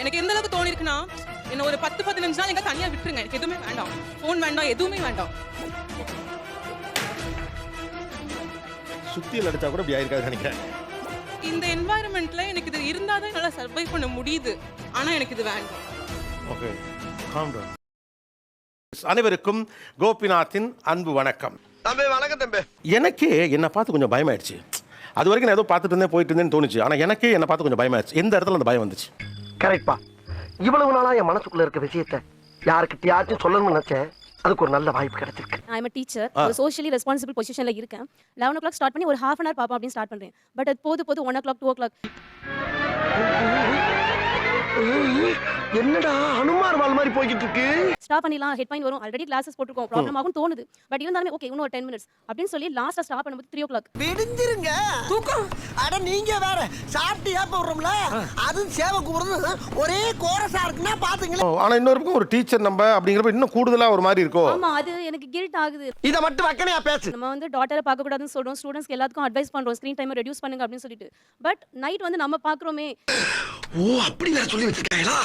எனக்கு எந்த அளவுக்கு தோணி இருக்குன்னா, என்ன ஒரு 10-15 நாள் எங்க தனியா விட்டுருங்க. எனக்கு எதுவுமே வேண்டாம், போன் வேண்டாம், எதுவுமே வேண்டாம். சுத்தியில் அடிச்சா கூட இப்படி ஆயிருக்காது நினைக்கிறேன். இந்த என்வாயரன்மெண்ட்ல எனக்கு இது இருந்தாதான் என்னால சர்வை பண்ண முடியுது. ஆனா எனக்கு இது வேண்டாம். Okay, calm down. அனைவருக்கும் கோபிநாத்தின் அன்பு வணக்கம். தம்பி வணக்கம் தம்பி. எனக்கே என்னை பார்த்து கொஞ்சம் பயமாயிடுச்சு. அது வரைக்கும் நான் ஏதோ பார்த்துட்டு இருந்தேன், போயிட்டு இருந்தேன்னு தோணுச்சு. ஆனால் எனக்கே என்னை பார்த்து கொஞ்சம் பயமாயிடுச்சு. எந்த இடத்துல அந்த பயம் வந்துச்சு? கரெக்ட்பா. இவ்வளவு நாளா என் மனசுக்குள்ள இருக்க விஷயத்தை யாருக்கிட்டயாச்சும் சொல்லணும்னு நினைச்சேன். அதுக்கு ஒரு நல்ல வாய்ப்பு கிடைச்சிருக்கு. I am a teacher. ஒரு சோஷியலி ரெஸ்பான்சிபிள் பொசிஷன்ல இருக்கேன். 11 o'clock ஸ்டார்ட் பண்ணி ஒரு half an hour பாப்பா அப்படின்னு ஸ்டார்ட் பண்றேன். பட் அது போது 1 o'clock 2 o'clock. என்னடா ஹனுமார் வால் மாதிரி போயிட்டு இருக்கு. ஸ்டாப் பண்ணிடலாம், ஹெட் பாயிண்ட் வரும், ஆல்ரெடி கிளாஸஸ் போட்டுருக்கோம், ப்ராப்ளம் ஆகும் தோணுது. பட் இருந்தாலுமே ஓகே இன்னும் ஒரு 10 minutes அப்படின்னு சொல்லி லாஸ்டா ஸ்டாப் பண்ணும்போது 3 o'clock. விடிஞ்சிருங்க தூக்கம். அட நீங்க வேற சாப்பிட்டு ஏப்ப விடுறோம்ல, அது சேவை கூடுறது ஒரே கோரஸா இருக்குன்னா பாத்துங்களா. ஆனால் இன்னொருக்கும் ஒரு டீச்சர் நம்ம அப்படிங்கிறப்ப இன்னும் கூடுதலாக ஒரு மாதிரி இருக்கும். ஆமா, அது எனக்கு கில்ட் ஆகுது. இத மட்டும் வக்கனையா பேசு. நம்ம வந்து டாட்டரை பார்க்க கூடாதுன்னு சொல்றோம், ஸ்டூடண்ட்ஸ்க்கு எல்லாத்துக்கும் அட்வைஸ் பண்றோம் ஸ்கிரீன் டைமை ரெடியூஸ் பண்ணுங்க அப்படின்னு சொல்லிட்டு. பட் நைட் வந்து நம்ம பாக்குறோமே. ஓ அப்படி வேற சொல்லி வச்சிருக்காங்களா?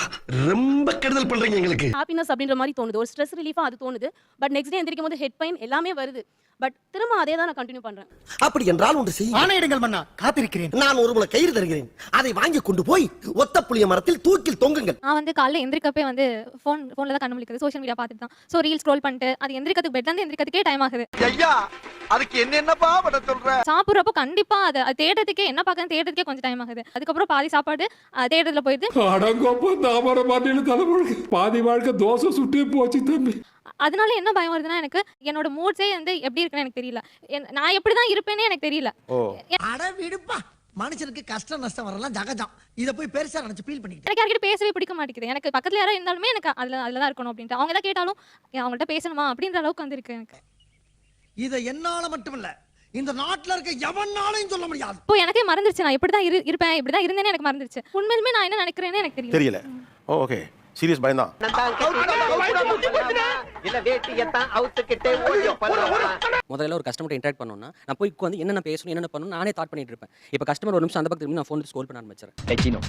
ரொம்ப கெடுதல் பண்றீங்க எங்களுக்கு. ஹாப்பினஸ் அப்படின்ற மாதிரி தோணுது, ஒரு ஸ்ட்ரெஸ் ரிலீஃபா அது தோணுது. பட் நெக்ஸ்ட் டே எந்திரிக்கும் போது ஹெட் பெயின் எல்லாமே வருது. பட் திரும்ப அதே தான் நான் கண்டினியூ பண்றேன். அப்படி என்றால் ஒன்று செய். ஆணையிடுங்கள் மன்னா, காத்திருக்கிறேன். நான் ஒரு முளை கயிறு தருகிறேன், அதை வாங்கி கொண்டு போய் ஒத்த புளிய மரத்தில் தூக்கில் தொங்குங்கள். நான் வந்து காலைல எந்திரிக்கப்பே வந்து ஃபோன்ல தான் கண்ணு முழிக்குது, சோஷியல் மீடியா பார்த்துட்டு தான். ஸோ ரீல் ஸ்க்ரோல் பண்ணிட்டு அது எந்திரிக்கிறதுக்கு பெட்ல இருந்து எந்திரிக்கிறதுக்கே டைம் ஆகுது. ஐயா அதுக்கு என்னப்பா பண்ண சொல்ற? சாப்பிட்றப்போ கண்டிப்பா அது தேடுறதுக்கே என்ன பார்க்கறது தேடுறதுக்கே கொஞ்சம் டைம் ஆகுது. அதுக்கப்புறம் பாதி சாப்பாடு தேடுறதுல போயிடுது. அடங்கப்போ தாமரை பாட்டியில தலைமுழுக்கு பாதி வாழ்க்கை தோசை சுட்டே போச்சு தம்பி. அதனால என்ன பயம் வருதுன்னா, எனக்கு என்னோட மூட்ஸே வந்து எப்படி இருக்குன்னு எனக்கு தெரியல. நான் எப்படி தான் இருப்பேனே எனக்கு தெரியல. அட விடுப்பா, மனுஷனுக்கு கஷ்டம் நஷ்டம் வரலாம் ஜகஜம். இத போய் பெருசா நினைச்சு ஃபீல் பண்ணிக்கிட்டு எனக்கு யார்கிட்ட பேசவே பிடிக்க மாட்டேங்குது. எனக்கு பக்கத்துல யாரோ இருந்தாலுமே எனக்கு அதுல தான் இருக்கணும் அப்படின்ட்டு. அவங்க தான் கேட்டாலும் அவங்கள்ட்ட பேசணுமா அப்படின்ற அளவுக்கு வந்துருக்கு எனக்கு. இத என்னால மட்டும் இல்ல, இந்த நாட்டுல இருக்க எவனாலையும் சொல்ல முடியாது. இப்போ எனக்கே மறந்துருச்சு, நான் இப்படிதான் இருப்பேன், இப்படிதான் இருந்தேனே எனக்கு மறந்துருச்சு. உண்மையிலுமே நான் என்ன நினைக்கிறேன்னு எனக்கு தெரியல. ஓகே, சீரியஸ் பயம்தான். முதல்ல ஒரு கஸ்டமர் இன்டராக்ட் பண்ணணும்னா நான் போய் வந்து என்னென்ன பேசணும் என்னென்ன பண்ணணும் நானே தாட் பண்ணிட்டு இருப்பேன். இப்போ கஸ்டமர் ஒரு நிமிஷம் அந்த பக்கத்துல நான் ஃபோன் ஸ்க்ரோல் பண்ண ஆரம்பிச்சேன்.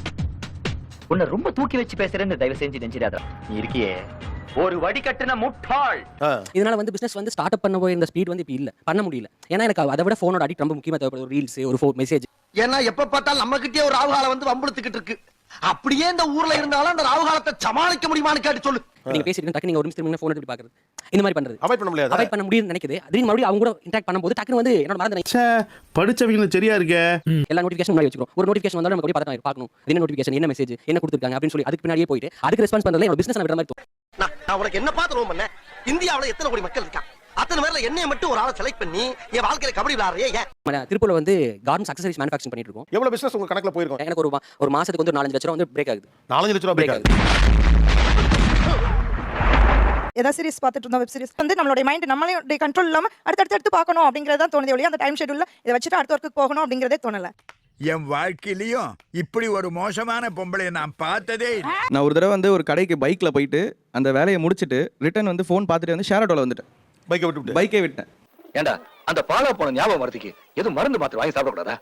உன்னை ரொம்ப தூக்கி வச்சு பேசுறேன்னு தயவு செஞ்சு நெஞ்சிடாத. நீ இருக்கியே ஒரு வடி கட்டின முட்டாள். இதனால வந்து பிசினஸ் வந்து ஸ்டார்ட் அப் பண்ண போய் இந்த ஸ்பீட் வந்து இப்போ இல்ல பண்ண முடியல. ஏன்னா எனக்கு அதை விட ஃபோனோட அடிக்ட் ரொம்ப முக்கியமா தேவைப்படுது. ஒரு ரீல்ஸ், ஒரு மெசேஜ். ஏன்னா எப்ப பார்த்தாலும் நம்ம கிட்டே ஒரு ராவுகாலம் வந்து வம்புழுத்துக்கிட்டு இருக்கு. அப்படியே இந்த ஊர்ல இருந்தாலும் அந்த ராவுகாலத்தை சமாளிக்க முடியுமான்னு கேட்டு சொல்லு. நீங்க பேசிட்டு டக்கு நீங்க ஒரு நிமிஷம் திரும்ப ஃபோன் எடுத்து பாக்குறது, இந்த மாதிரி பண்றது அவாய்ட் பண்ண முடியாது. அவாய்ட் பண்ண முடியும்னு நினைக்குது. அதுக்கு மறுபடியும் அவங்க கூட இன்டராக்ட் பண்ணும்போது டக்குனு வந்து என்னோட மறந்து படிச்சவங்க சரியா இருக்கே. எல்லா நோட்டிஃபிகேஷன் முன்னாடி வச்சுக்கிறோம். ஒரு நோட்டிஃபிகேஷன் வந்தாலும் நம்ம போய் பார்க்கணும், என்ன நோட்டிஃபிகேஷன், என்ன மெசேஜ், என்ன கொடுத்துருக்காங்க அப்படின்னு சொல்லி அதுக்கு பின்னாடியே போயிட்டு அதுக்கு ரெஸ்பான்ஸ் பண்றதுல என்னோட பிசினஸ் விட மாதிரி. நான் உனக்கு என்ன பார்த்து ரோம் பண்ணேன்? இந்தியாவுல எத்தனை கோடி மக்கள் இருக்கான்? அத்தனை பேர்ல என்னைய மட்டும் ஒரு ஆளை செலக்ட் பண்ணி என் வாழ்க்கையில கபடி விளையாடுறியே ஏன்? திருப்பூர்ல வந்து கார்மெண்ட்ஸ் அக்சசரிஸ் மேனுஃபேக்சரிங் பண்ணிட்டு இருக்கோம். எவ்வளவு பிசினஸ் உங்க கணக்குல போயிருக்கும்? எனக்கு ஒரு மாசத்துக்கு வந்து 4-5 லட்சம் ரூபாய் வந்து பிரேக் ஆகுது. 4 லட்சம் ரூபாய் பிரேக் ஆகுது. ஏதாவது சீரிஸ் பார்த்துட்டு இருந்தோம், வெப் சீரிஸ் வந்து நம்மளுடைய மைண்ட் நம்மளே கண்ட்ரோல் இல்லாம அடுத்து பார்க்கணும் அப்படிங்கறத தோணுதே ஒழிய அந்த டைம் ஷெட்யூல்ல இதை வச்சுட்டு அடுத்த ஒர்க்குக்கு போகணும் அப்படிங்கறதே தோணல. என் வாழ்க்கையிலயும் இப்படி ஒரு மோசமான பொம்பளை நான் பார்த்ததே. நான் ஒரு தடவை வந்து ஒரு கடைக்கு பைக்ல போயிட்டு அந்த வேலையை முடிச்சிட்டு ரிட்டர்ன் வந்து ஃபோன் பார்த்துட்டு வந்து ஷேர் ஆட்டோல வந்துட்டேன். பைக்கை விட்டேன். ஏண்டா அந்த பாலா போன ஞாபகம் வரதுக்கு எதுவும் மருந்து மாத்திரை வாங்கி சாப்பிட கூடாதா?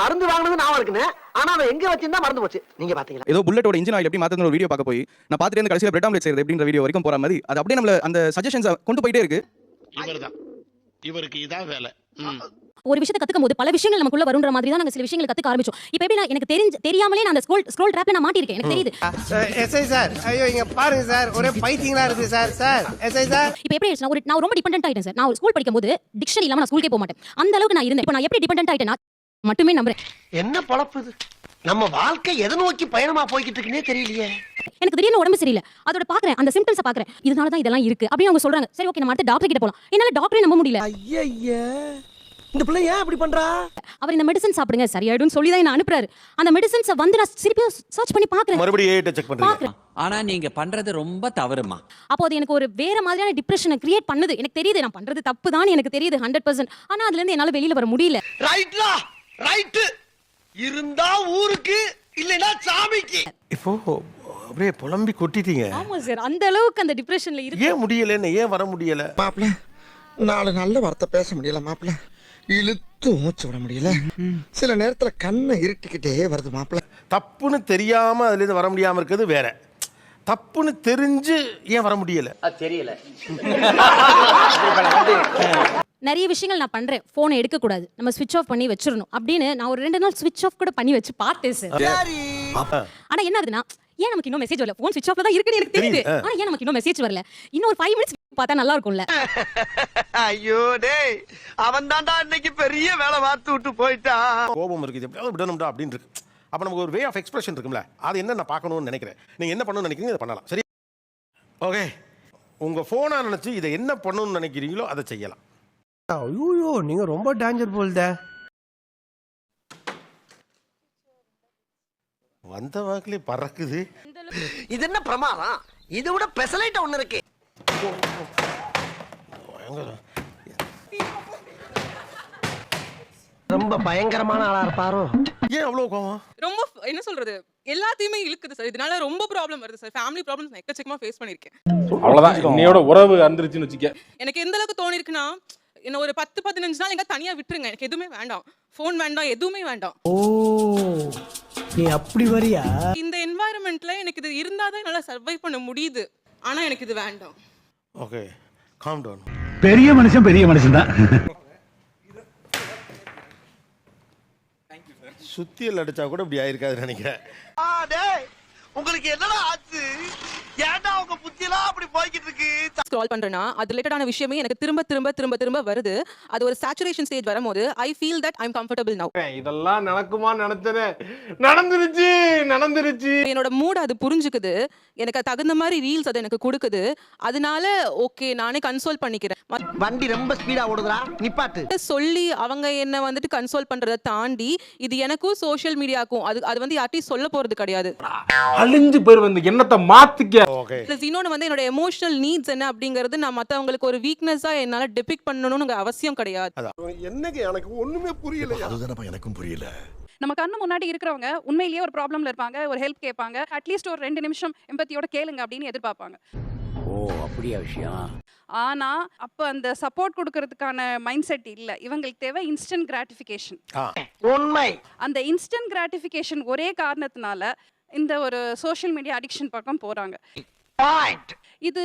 மருந்து வாங்கினது நான் இருக்குன்னு, ஆனா அவன் எங்க வச்சிருந்தா மறந்து போச்சு. நீங்க பாத்தீங்களா? ஏதோ புல்லட்டோட இன்ஜின் ஆயில் எப்படி மாத்தணும் ஒரு வீடியோ பார்க்க போய் நான் பார்த்துட்டு வந்து கடைசியில் பிரெட் ஆம்லெட் செய்யறது அப்படின்ற வீடியோ வரைக்கும் போற மாதிரி அது அப்படியே நம்மள அந்த சஜஷன்ஸ் கொண்டு போயிட்டே இருக்கு. இவருக்கு இதான் வேலை. ஒரு விஷயத்தை கத்துக்கும் போது பல விஷயங்கள் நமக்குள்ள வரும்ன்ற மாதிரி தான் நாங்க சில விஷயங்களை கத்துக்க ஆரம்பிச்சோம். இப்போ எப்படி எனக்கு தெரியாமலே நான் அந்த ஸ்க்ரோல் ட்ராப்ல நான் மாட்டிருக்கேன். எனக்கு தெரியுது. எஸ்ஐ சார், ஐயோ இங்க பாருங்க சார், ஒரே பைத்தியங்களா இருக்கு சார். எஸ்ஐ சார், இப்போ எப்படி நான் ரொம்ப டிபெண்டன்ட் ஆயிட்டேன் சார். நான் ஸ்கூல் படிக்கும்போது டிக்ஷனரி இல்லாம நான் ஸ்கூலுக்கே போக மாட்டேன். அந்த அளவுக்கு நான் இருந்தேன். இப்போ நான் எப்படி டிபெண்டன்ட் ஆயிட்டேன் நான் மட்டுமே நம்புறேன். என்ன பொழப்பு இது? நம்ம வாழ்க்கை எதை நோக்கி பயணமா போய்கிட்டு இருக்குன்னே தெரியலையே. எனக்கு திடீர்னு உடம்பு சரியில்லை, அதோட பாக்குறேன், அந்த சிம்டம்ஸை பாக்குறேன், இதனால தான் இதெல்லாம் இருக்கு அப்படின்னு அவங்க சொல்றாங்க. சரி ஓகே, நம்ம அடுத்த டாக்டர் கிட்ட போலாம். என்னால டாக்டரே நம்ப முடியல. ஐயா இந்த பிள்ளை ஏன் அப்படி பண்றா? அவர் இந்த மெடிசன் சாப்பிடுங்க சரியாயிடும் சொல்லி தான் என்ன அனுப்புறாரு. அந்த மெடிசன்ஸை வந்து நான் திருப்பி சர்ச் பண்ணி பாக்குறேன், மறுபடியும் ஏஐ செக் பண்றேன். ஆனா நீங்க பண்றது ரொம்ப தவறுமா. அப்போ அது எனக்கு ஒரு வேற மாதிரியான டிப்ரெஷனை கிரியேட் பண்ணுது. எனக்கு தெரியுது நான் பண்றது தப்பு தான், எனக்கு தெரியுது 100%. ஆனா அதுல இருந்து என்னால வெளியில வர முடியல. ரைட்லா ரைட் இருந்தா ஊருக்கு இல்லனா சாமிக்கு. இப்போ அப்படியே புலம்பி கொட்டிட்டீங்க. ஆமா சார், அந்த அளவுக்கு அந்த டிப்ரெஷன்ல இருக்கு. ஏன் முடியலன்னு, ஏன் வர முடியல? மாப்ள நாலு நல்ல வார்த்தை பேச முடியல மாப்ள. இழுத்து மூச்சு விட முடியல சில நேரத்துல கண்ணை இருட்டிக்கிட்டே வருது மாப்பிள்ள. தப்புன்னு தெரியாம அதுல இருந்து வர முடியாம இருக்கிறது வேற, தப்புன்னு தெரிஞ்சு ஏன் வர முடியல தெரியல. நிறைய விஷயங்கள் நான் பண்றேன், போனை எடுக்க கூடாது, நம்ம ஸ்விட்ச் ஆஃப் பண்ணி வச்சிரணும் அப்படின்னு நான் ஒரு 2 நாள் ஸ்விட்ச் ஆஃப் கூட பண்ணி வச்சு பார்த்தேன் சார். ஆனா என்ன ஆகுதுன்னா, ஏன் நமக்கு இன்னும் மெசேஜ் வரல, போன் ஸ்விட்ச் ஆஃப்ல தான் இருக்குன்னு எனக்கு தெரியுது, ஆனா ஏன் நமக்கு இன்னும் மெசேஜ் வரல, இன்னும் ஒரு 5 மினிட்ஸ் பார்த்தா நல்லா இருக்கும்ல. ஐயோ டேய், அவன் தான்டா இன்னைக்கு பெரிய வேலை பார்த்து விட்டு போயிட்டான். கோபம் இருக்குது, எப்படியாவது விடணும்டா அப்படின்னு இருக்கு. அப்ப நமக்கு ஒரு வே ஆஃப் எக்ஸ்பிரஷன் இருக்கும்ல, அது என்ன நான் பார்க்கணும்னு நினைக்கிறேன். நீங்க என்ன பண்ணணும்னு நினைக்கிறீங்க அதை பண்ணலாம். சரி, ஓகே. உங்க போனா நினைச்சு இதை என்ன பண்ணணும்னு நினைக்கிறீங்களோ அதை செய்யலாம். ஐயோ நீங்க ரொம்ப டேஞ்சர் போல்த. வந்த வாக்கிலே பறக்குது. இது என்ன பிரமாதம், இதை விட பெசலைட் ஒண்ணு இருக்கு. ரொம்ப பயங்கரமான ஆளா இருப்பாரோ. ஏன் அவ்வளவு கோவம்? ரொம்ப என்ன சொல்றது, எல்லாத்தையுமே இழுக்குது சார். இதனால ரொம்ப ப்ராப்ளம் வருது சார். ஃபேமிலி ப்ராப்ளம்ஸ் நான் எக்கச்சக்கமா ஃபேஸ் பண்ணிருக்கேன். அவ்வளவுதான், இன்னையோட உறவு அந்திருச்சுன்னு வச்சுக்க. எனக்கு எந்த அளவுக்கு தோணி இருக்குன்னா, என்ன ஒரு 10-15 நாள் எங்க தனியா விட்டுருங்க, எனக்கு எதுவுமே வேண்டாம், ஃபோன் வேண்டாம், எதுவுமே வேண்டாம். ஓ நீ அப்படி வரியா? இந்த என்வாயரன்மெண்ட்ல எனக்கு இது இருந்தாதான் என்னால சர்வை பண்ண முடியுது, ஆனா எனக்கு இது வேண்டாம். Okay, calm down. பெரிய மனுஷன் தான். சுத்தியல் அடிச்சா கூட இப்படி ஆயிருக்காதுன்னு நினைக்கிறேன். உங்களுக்கு என்னடா ஆச்சு, ஏன்டா உங்க புத்தியெல்லாம் அப்படி போய்கிட்டு இருக்கு? ஸ்க்ரால் பண்றேன்னா அது ரிலேட்டடான விஷயமே எனக்கு திரும்ப திரும்ப திரும்ப திரும்ப வருது. அது ஒரு சேச்சுரேஷன் ஸ்டேஜ் வரும்போது I feel that I am comfortable now. இதெல்லாம் நடக்குமா நினைச்சனே, நடந்துருச்சு. என்னோட மூட் அது புரிஞ்சுக்குது, எனக்கு தகுந்த மாதிரி ரீல்ஸ் அது எனக்கு கொடுக்குது. அதனால ஓகே நானே கன்சோல் பண்ணிக்கிறேன். வண்டி ரொம்ப ஸ்பீடா ஓடுதுடா, நிப்பாட்டு சொல்லி அவங்க என்ன வந்துட்டு கன்சோல் பண்றதை தாண்டி இது எனக்கும் சோஷியல் மீடியாக்கும் அது வந்து யார்ட்டையும் சொல்ல போறது கிடையாது. அழிஞ்சு போய் வந்து என்னத்தை மாத்திக்க. பிளஸ் இன்னொன்று வந்து என்னோட எமோஷனல் நீட்ஸ் என்ன அப்படிங்கிறது நான் மற்றவங்களுக்கு ஒரு வீக்னஸா என்னால டெபிக் பண்ணணும்னு அவசியம் கிடையாது. என்னங்க எனக்கு ஒண்ணுமே புரியல. அதுதானப்பா எனக்கும் புரியல. நம்ம கண்ணு முன்னாடி இருக்கிறவங்க உண்மையிலேயே ஒரு ப்ராப்ளம்ல இருப்பாங்க, ஒரு ஹெல்ப் கேட்பாங்க, அட்லீஸ்ட் ஒரு 2 நிமிஷம் எம்பத்தியோட கேளுங்க அப்படின்னு எதிர்பார்ப்பாங்க. ஓ அப்படியா விஷயம். ஆனா அப்ப அந்த சப்போர்ட் கொடுக்கறதுக்கான மைண்ட் செட் இல்ல. இவங்களுக்கு தேவை இன்ஸ்டன்ட் கிராட்டிஃபிகேஷன். உண்மை. அந்த இன்ஸ்டன்ட் கிராட்டிஃபிகேஷன் ஒரே காரணத்தினால இந்த ஒரு சோஷியல் மீடியா அடிக்ஷன் பக்கம் போறாங்க. இது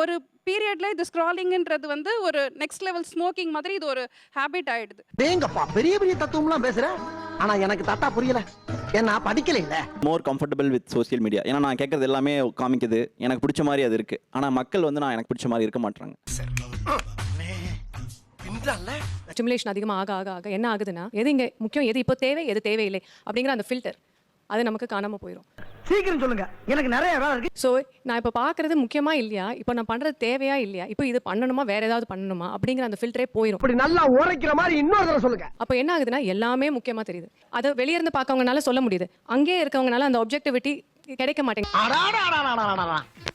ஒரு பீரியட்ல இது ஸ்க்ராலிங்ன்றது வந்து ஒரு நெக்ஸ்ட் லெவல் ஸ்மோக்கிங் மாதிரி இது ஒரு ஹாபிட் ஆயிடுது. டேங்கப்பா பெரிய பெரிய தத்துவம்லாம் பேசுற, ஆனா எனக்கு தாத்தா புரியல, ஏன்னா படிக்கல இல்ல. மோர் கம்ஃபர்டபிள் வித் சோஷியல் மீடியா. ஏன்னா நான் கேட்கறது எல்லாமே காமிக்குது, எனக்கு பிடிச்ச மாதிரி அது இருக்கு. ஆனா மக்கள் வந்து நான் எனக்கு பிடிச்ச மாதிரி இருக்க மாட்டாங்க. ஸ்டிமுலேஷன் அதிகமாக ஆக ஆக ஆக என்ன ஆகுதுன்னா, எது இங்கே முக்கியம், எது இப்போ தேவை, எது தேவையில்லை அப்படிங்கிற அந்த ஃபில்டர் அது நமக்கு காணாம போயிடும். சீக்கிரம் சொல்லுங்க, எனக்கு நிறைய வேலை இருக்கு. ஸோ நான் இப்போ பார்க்கறது முக்கியமா இல்லையா, இப்போ நான் பண்றது தேவையா இல்லையா, இப்போ இது பண்ணணுமா வேற ஏதாவது பண்ணணுமா அப்படிங்கிற அந்த ஃபில்டரே போயிடும். இப்படி நல்லா உரைக்கிற மாதிரி இன்னொரு தடவை சொல்லுங்க. அப்போ என்ன ஆகுதுன்னா எல்லாமே முக்கியமா தெரியுது. அதை வெளியே இருந்து பார்க்கவங்கனால சொல்ல முடியுது, அங்கேயே இருக்கவங்கனால அந்த ஆப்ஜெக்டிவிட்டி கிடைக்க மாட்டேங்குது.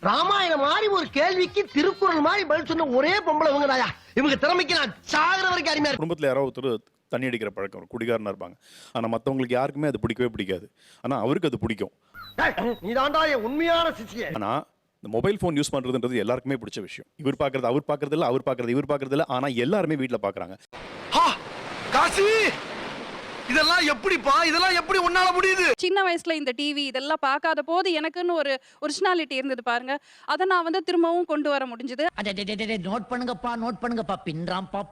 ராமாயணம் மாதிரி ஒரு கேள்விக்கு திருக்குறள் மாதிரி பதில் சொன்ன ஒரே பொம்பளை இவங்க தாயா. இவங்க திறமைக்கு நான் சாகுற வரைக்கும் அருமையா இருக்கு. குடும்பத்தில் யாராவது ஒருத்தர் தண்ணி அடிக்கிற பழக்கம், குடிகாரனா இருப்பாங்க. ஆனா மற்றவங்களுக்கு யாருக்குமே அது பிடிக்கவே பிடிக்காது. ஆனா அவருக்கு அது பிடிக்கும். நீதான்டா என் உண்மையான சிஷ்யன். ஆனா இந்த மொபைல் ஃபோன் யூஸ் பண்றதுன்றது எல்லாருக்குமே பிடிச்ச விஷயம். இவர் பார்க்கறது அவர் பார்க்கறது இல்ல, அவர் பார்க்கறது இவர் பார்க்கறது இல்ல. ஆனா எல்லாருமே வீட்டில் பார்க்கறாங்க. காசி இதெல்லாம் எப்படிப்பா, இதெல்லாம் எப்படி உன்னால முடியுது? சின்ன வயசுல இந்த டிவி இதெல்லாம் பார்க்காத போது எனக்குன்னு ஒரு ஒரிஜினாலிட்டி இருந்தது பாருங்க, அதை நான் வந்து திரும்பவும் கொண்டு வர முடிஞ்சது. நோட் பண்ணுங்கப்பா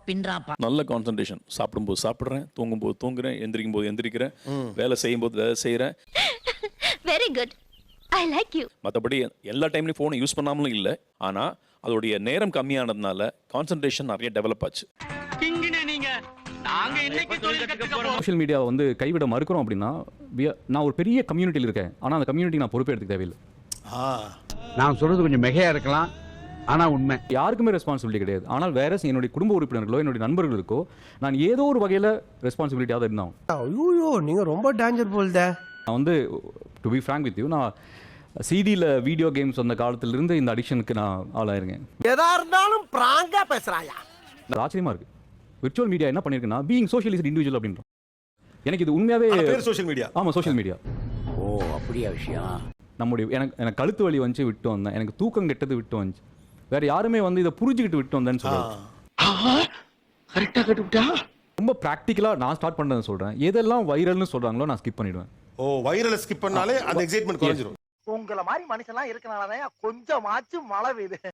பின்றாம்பா. நல்ல கான்சன்ட்ரேஷன். சாப்பிடும்போது சாப்பிடுறேன், தூங்கும்போது தூங்குறேன், எந்திரிக்கும் போது எந்திரிக்கிறேன், வேலை செய்யும்போது வேலை செய்யறேன். Very good, I like you. மற்றபடி எல்லா டைம்லயும் ஃபோனை யூஸ் பண்ணாமலும் இல்லை. ஆனா அதோடைய நேரம் கம்மியானதுனால கான்சன்ட்ரேஷன் நிறைய டெவலப் ஆச்சு. சோஷியல் மீடியாவை வந்து கைவிட மறுக்கிறோம் அப்படின்னா, நான் ஒரு பெரிய கம்யூனிட்டியில் இருக்கேன், ஆனால் அந்த கம்யூனிட்டி நான் பொறுப்பே எடுத்துக்க தேவையில்லை. நான் சொல்றது கொஞ்சம் மிகையா இருக்கலாம், ஆனா உண்மை. யாருக்குமே ரெஸ்பான்சிபிலிட்டி கிடையாது. ஆனால் வேற என்னுடைய குடும்ப உறுப்பினர்களோ என்னுடைய நண்பர்களுக்கோ நான் ஏதோ ஒரு வகையில் ரெஸ்பான்சிபிலிட்டியாக இருந்தான். ஐயோ நீங்க ரொம்ப டேஞ்சர் போல்த. நான் வந்து to be frank with you, நான் சிடியில் வீடியோ கேம்ஸ் வந்த காலத்திலிருந்து இந்த அடிக்ஷனுக்கு நான் ஆளாயிருக்கேன். எதா இருந்தாலும் பிராங்கா பேசுறாயா. ஆச்சரியமா இருக்கு. விர்ச்சுவல் மீடியா என்ன பண்ணிருக்குன்னா, பீயிங் சோஷியலிஸ்ட் இண்டிவிஜுவல் அப்படின்றோம். எனக்கு இது உண்மையாவே சோஷியல் மீடியா. ஆமா, சோஷியல் மீடியா. ஓ அப்படியா விஷயம். நம்முடைய எனக்கு கழுத்து வலி வந்து விட்டு வந்தேன், எனக்கு தூக்கம் கெட்டது விட்டு வந்துச்சு. வேற யாருமே வந்து இதை புரிஞ்சுக்கிட்டு விட்டு வந்தேன்னு சொல்லுவாங்க. கரெக்டா கட்டுவிட்டா. ரொம்ப ப்ராக்டிக்கலாக நான் ஸ்டார்ட் பண்ணதை சொல்கிறேன். எதெல்லாம் வைரல்னு சொல்கிறாங்களோ நான் ஸ்கிப் பண்ணிடுவேன். ஓ வைரலை ஸ்கிப் பண்ணாலே அந்த எக்ஸைட்மெண்ட் குறைஞ்சிரும். உங்களை மாதிரி மனுஷன்லாம் இருக்கனாலதான் கொஞ்சமாச்சும் மழை பெய்யுது.